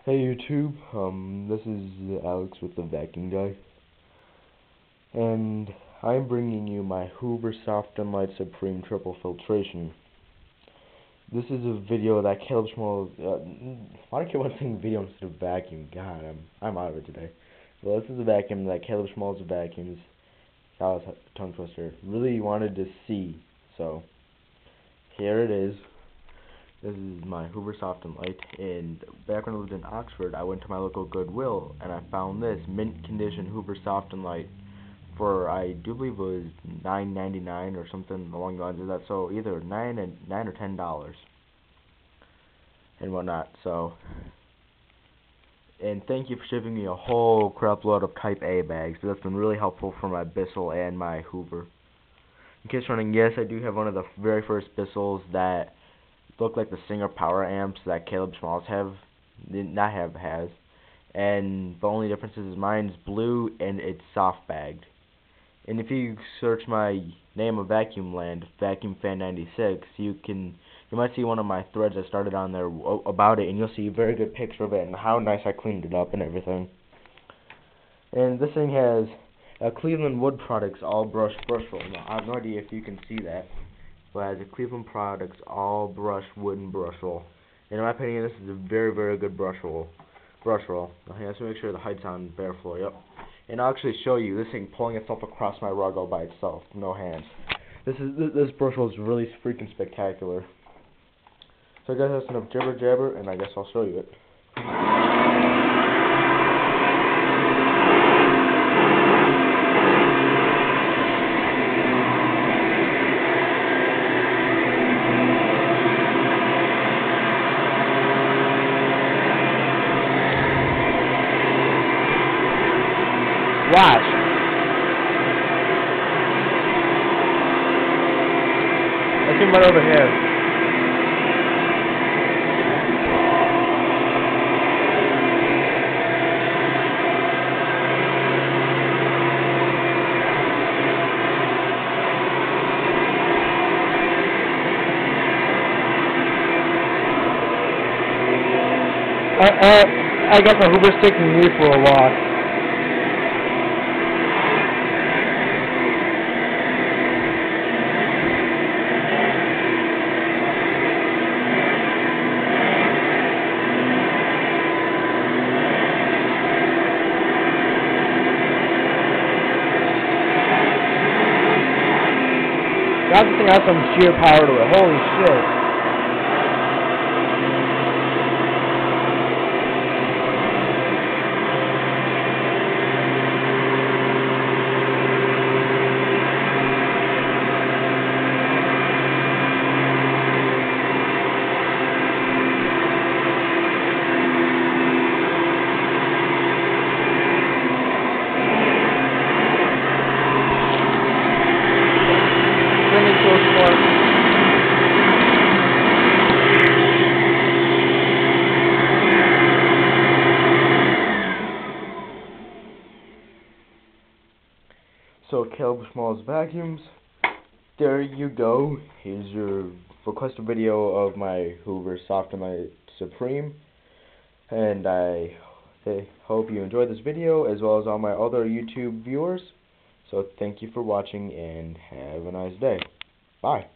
Hey YouTube, this is Alex with the Vacuum Guy, and I'm bringing you my Hoover Soft and Light Supreme Triple Filtration. This is a video that Caleb why do I keep on saying video instead of vacuum? God, I'm out of it today. Well, this is a vacuum that Caleb Vacuums, that was a tongue twister, really wanted to see, so here it is. This is my Hoover Soft and Light, and back when I lived in Oxford, I went to my local Goodwill, and I found this mint condition Hoover Soft and Light for, I do believe it was $9.99 or something along the lines of that, so either $9 or $10 and whatnot. So, and thank you for shipping me a whole crap load of Type A bags, but that's been really helpful for my Bissell and my Hoover. In case you're wondering, yes, I do have one of the very first Bissells that look like the Singer power amps that Caleb Schmalz has, and the only difference is mine's blue and it's soft bagged. And if you search my name of Vacuum Land, Vacuum Fan 96, you might see one of my threads I started on there about it, and you'll see a very good picture of it and how nice I cleaned it up and everything. And this thing has a Cleveland Wood Products all brush roll. Now, I have no idea if you can see that, but it has a Cleveland Products all brush wooden brush roll. And in my opinion, this is a very, very good brush roll. Okay, let's make sure the height's on bare floor. Yep. And I'll actually show you this thing pulling itself across my rug all by itself, no hands. This brush roll is really freaking spectacular. So I guess that's enough jibber jabber, and I guess I'll show you it. Watch. I came right over here. I got the Hoover taking me for a walk. That thing has some sheer power to it. Holy shit. So Caleb Schmalz Vacuums, there you go. Here's your requested video of my Hoover Soft and Light Supreme, and I hope you enjoyed this video as well as all my other YouTube viewers. So thank you for watching and have a nice day. Bye.